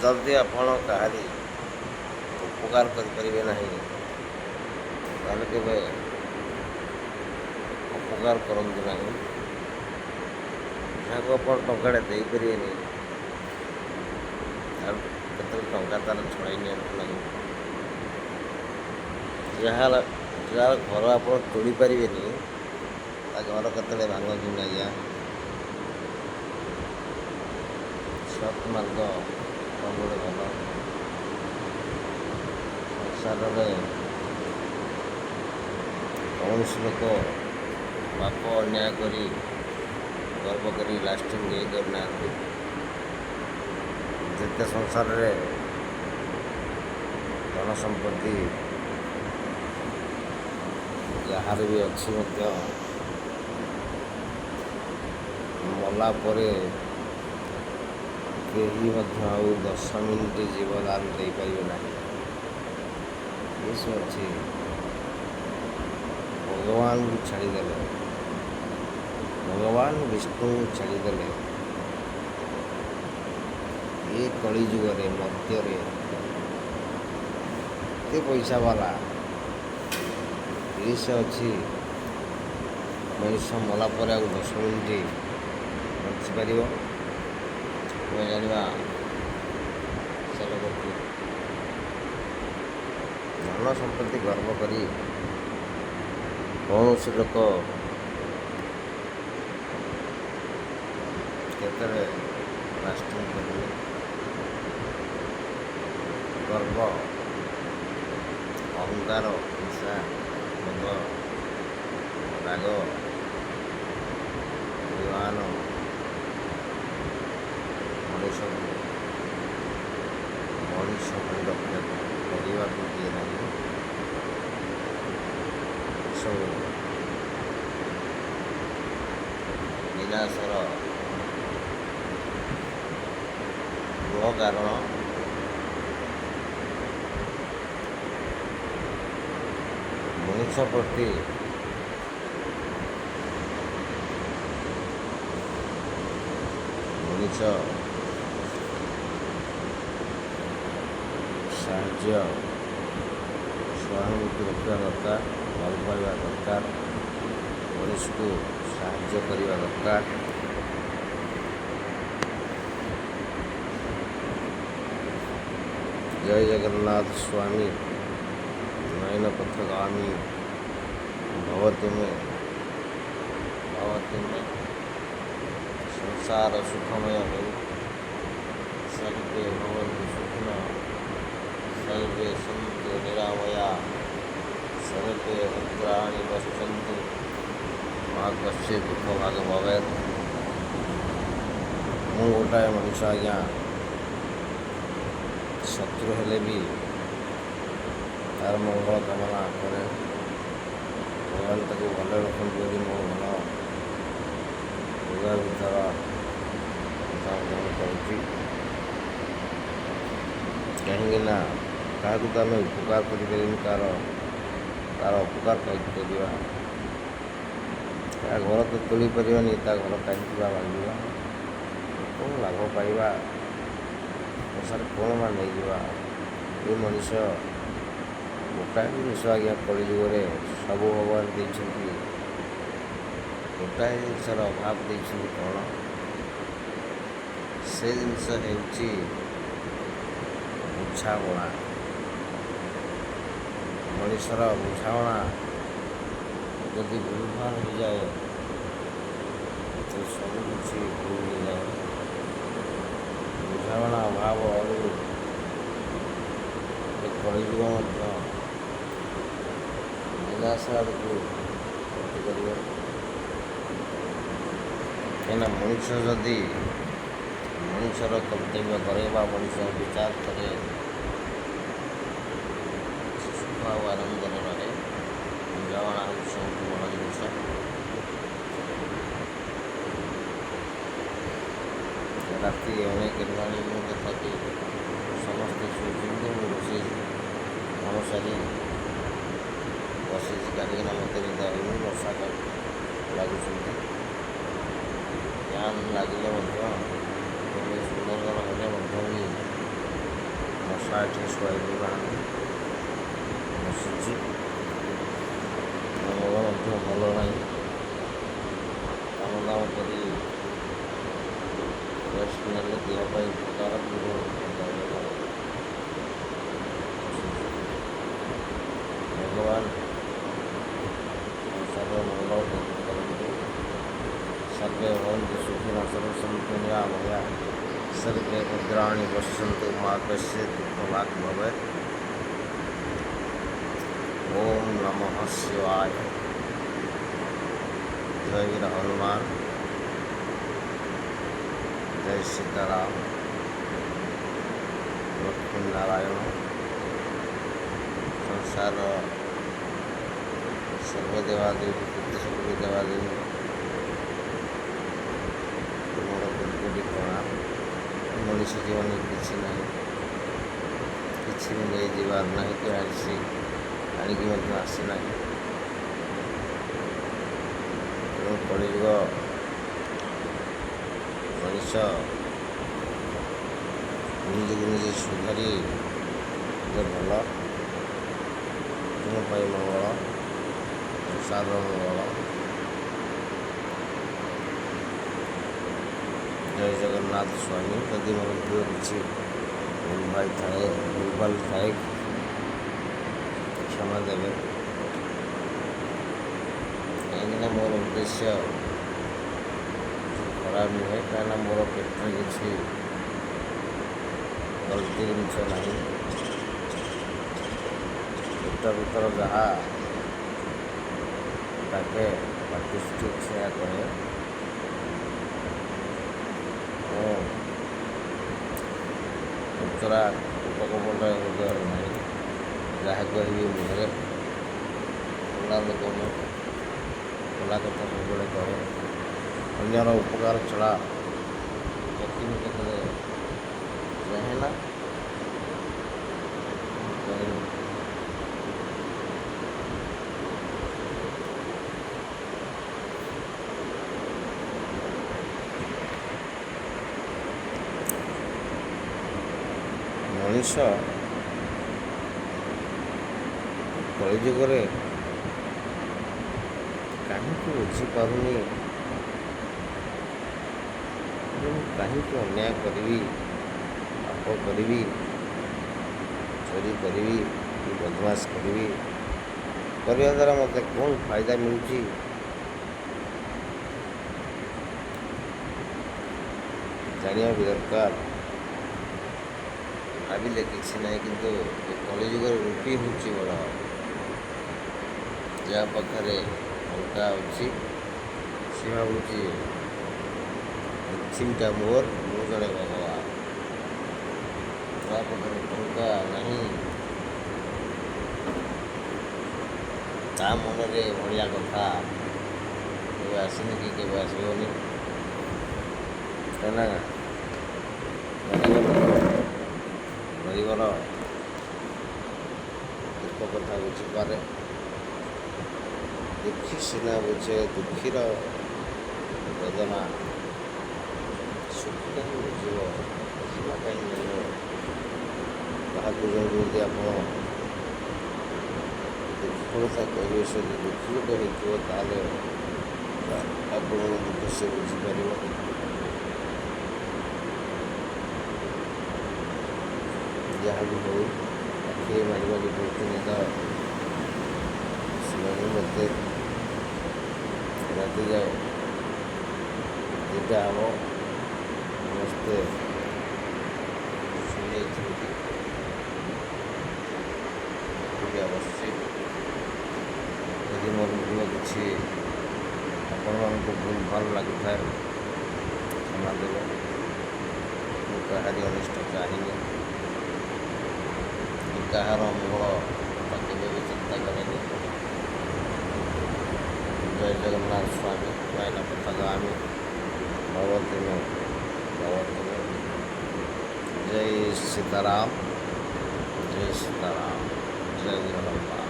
ଯଦି ଆପଣ କାହାରି ଉପକାର କରିପାରିବେ ନାହିଁ ତାହେଲେ କେବେ ଉପକାର କରନ୍ତୁ ନାହିଁ। ଯାହାକୁ ଆପଣ ଟଙ୍କାଟେ ଦେଇପାରିବେନି ତାକୁ କେତେବେଳେ ଟଙ୍କା ତାର ଛଡ଼ାଇ ନିଅନ୍ତୁ ନାହିଁ। ଯାହାର ଘର ଆପଣ ତୋଳି ପାରିବେନି ତା ଘର କେତେବେଳେ ଭାଙ୍ଗନ୍ତୁ ନାହିଁ। ଆଜ୍ଞା, ସତ୍ ମାର୍ଗ ସବୁବେଳେ ଭଲ। ସଂସାରରେ କୌଣସି ଲୋକ ପାପ ଅନ୍ୟାୟ କରି ଗର୍ବ କରି ଲାଷ୍ଟିଂ ହେଇପାରୁନାହାନ୍ତି। ଯେତେ ସଂସାରରେ ଧନ ସମ୍ପତ୍ତି ଯାହାର ବି ଅଛି ମଧ୍ୟ ମଲା ପରେ କେହି ମଧ୍ୟ ଆଉ 10 ମିନିଟ୍ ଜୀବଦାନ ଦେଇପାରିବେ ନାହିଁ। ଏସବୁ ଅଛି ଭଗବାନଙ୍କୁ ଛାଡ଼ିଦେଲେ, ଭଗବାନ ବିଷ୍ଣୁଙ୍କୁ ଛାଡ଼ିଦେଲେ ଏ କଳିଯୁଗରେ ମଧ୍ୟରେ ଏତେ ପଇସା ବାଲା ଜିନିଷ ଅଛି। ମଣିଷ ମଲା ପରେ ଆଉ 10 ମିନିଟ୍ ବଞ୍ଚିପାରିବ? ଆମେ ଜାଣିବା ସେ ଲୋକକୁ ଧନ ସମ୍ପତ୍ତି ଗର୍ବ କରି କୌଣସି ଲୋକ କେତେବେଳେ ଲାଷ୍ଟିଂ କରିବେ? ଗର୍ବ, ଅହଙ୍କାର, ହିଂସା, କ୍ରୋଧ, ରାଗ, ଅଭିମାନ ମଣିଷ ଭଳି ରକ୍ଷା କରିବାକୁ ଦିଏ ନାହିଁ। ସବୁ ବିନାଶର ମୂଳ କାରଣ। ମଣିଷ ପ୍ରତି ମଣିଷ ସାହାଯ୍ୟ, ସହାନୁଭୂତି ରଖିବା ଦରକାର, ଭଲ ପାଇବା ଦରକାର, ମଣିଷକୁ ସାହାଯ୍ୟ କରିବା ଦରକାର। ଜୟ ଜଗନ୍ନାଥ ସ୍ୱାମୀ ନୟନ ପଥଗାମୀ ଭବ ତୁମେ ସଂସାର ସୁଖମୟ ହେଉ। ସର୍ବେ ଭବନ୍ତୁ ସୁଖିନଃ, ସର୍ବେ ସନ୍ତୁ ନିରାମୟା, ସର୍ବେ ଭଦ୍ରାଣି ପଶ୍ୟନ୍ତୁ ମା କଶ୍ଚିତ୍ ଦୁଃଖ ଭାଗ ଭବେତ୍। ମୁଁ ଗୋଟାଏ ମଣିଷ ଆଜ୍ଞା, ଶତ୍ରୁ ହେଲେ ବି ତାର ମଙ୍ଗଳ କାମନା କରେ। ଭଗବାନ ତାକୁ ଭଲ ରଖନ୍ତୁ ବୋଲି ମୁଁ ଭଲ ହୃଦୟ ଭିତର କଥା ଗ୍ରହଣ କରୁଛି। କାହିଁକି ନା କାହାକୁ ତ ଆମେ ଉପକାର କରିପାରିବୁନି, ତାର ଅପକାର କାହିଁକି କରିବା? ତା ଘର ତ ତୋଳି ପାରିବାନି, ତା ଘର କାହିଁକି ବା ଭାଙ୍ଗିବା? କ'ଣ ଲାଭ ପାଇବା? ସଂସାର କ'ଣ ବା ନେଇଯିବା? ଏ ମଣିଷ ଗୋଟାଏ ଜିନିଷ ଆଜ୍ଞା, କଳିଯୁଗରେ ସବୁ ଭଗବାନ ଦେଇଛନ୍ତି, ଗୋଟାଏ ଜିନିଷର ଅଭାବ ଦେଇଛନ୍ତି। କ'ଣ? ସେ ଜିନିଷ ହେଉଛି ବୁଝାମଣା। ମଣିଷର ବୁଝାମଣା ଯଦି ଭୁଲ ଭାଲ ହେଇଯାଏ ତ ସବୁ କିଛି ଭୁଲ ହେଇଯାଏ। ବୁଝାମଣା ଅଭାବରୁ କଳିଯୁଗ ମଧ୍ୟ ବିନାଶ ଆଡ଼କୁ ଗତି କରିବ। କାହିଁକିନା ମଣିଷ ଯଦି ମଣିଷର କର୍ତ୍ତବ୍ୟ କରେ ବା ମଣିଷ ବିଚାର କରେ, ସୁଖ ଆଉ ଆନନ୍ଦରେ ରହେ। ବୁଝାମଣା ହେଉଛି ସବୁଠୁ ବଡ଼ ଜିନିଷ। ରାତି ଅନେକ ହେଲାଣି, ମୁଁ ତଥାପି ସମସ୍ତେ ଶୋଇଛନ୍ତି। ମୁଁ ରୋଷେଇ କାମ ସାରି ବସିଛି, କାହିଁକିନା ମୋତେ ନିଦ ହେଇନି। ବର୍ଷା ଲାଗୁଛନ୍ତି, ଫ୍ୟାନ୍ ଲାଗିଲେ ମଧ୍ୟ ସୁନ୍ଦର ହେଲେ ମଧ୍ୟ ବି ସାଇଟ୍ରେ ଶୁଆଇଦେଇ ବାହାରେ ବସିଛି। ମୋର ମଧ୍ୟ ଭଲ ନାହିଁ। କାମ ଦାମ କରି ରେଷ୍ଟ ନେଲେ ଦେହ ପାଇଁ ଉପକାର। ଭଗବାନ ସଂସାରର ମଙ୍ଗଳ କରନ୍ତୁ। सर्वे भवन्तु सुखिनः सर्वे सन्तु निरामया सर्वे भद्राणि पश्यन्तु मा कश्चित् दुःखभाग् भवेत्। ओम नमः शिवाय। जय वीर हनुमान, जय सीताराम, लक्ष्मी नारायण। संसार सर्वदेवादेवी कोटि देवादेवी मोर कोटि प्रणाम। मनुष्य जीवन किसी ना किसी भी नहीं जीवार नहीं कि आसी आणिकी आसी ना। तेणु कलिजुग मनुष्य निजक निजे सुधारी भल तुम मंगल संसार मंगल। जय जगन्नाथ स्वामी। यदि मोर भूल किसी भूल थाए क्षमा देवे। कहीं मोर उद्देश्य खराब नुहे, कहीं मोर पेटर किसी गलती जिनस ना। पेट भर जहाँ ताके प्रतिष्ठित से कहे उतरा उपकपट हृदय ना। जहाँ कह मुहरे खोला लोक खोला कथा सब कहे। अन्यर उपकार छड़ा गति में कथे चाहे ना। मनुष्य कलिजुगे कहीं बुझीपारूनी कहीं अन्याय करी पाप करी चोरी करी कि बदमाश करी करने द्वारा मत कौन फायदा मिलूँ जानिया भी दरकार। भाविले किसी ना किंतु कलिजुगर रूपी हूँ बड़ जहाँ पाखे टंका अच्छी सी भावुँ चिंता मोर मु जड़े भगवान। जहाँ पाखे टंका नहीं ता मन में भाया कथा के आसनी कि के आसबनी कहना गरीबर दुख कथा बुझीपे। दुखी सीना बुझे दुखीर वेदना, सुखी कहीं बुझे सीमा कहीं मिल क्या जमी आप दुख कथा कहे से दुखी गोटे होते आप दुख से बुझीपर। जहाँ भी हो आखिरी मार बहुत मत राति जाए दुटा हम समस्ते शुणी बस यदि मोर भूल किसी आपण भूल भाल लगी था क्षमा देवे। मुझे अनिष्ट चाहिए कहार मंगल केवे भी चिंता करेंगे। जय जगन्नाथ स्वामी। मैं कथा गामी भगवती में जय सीताराम, जय सीताराम, जय वीर हनुमान।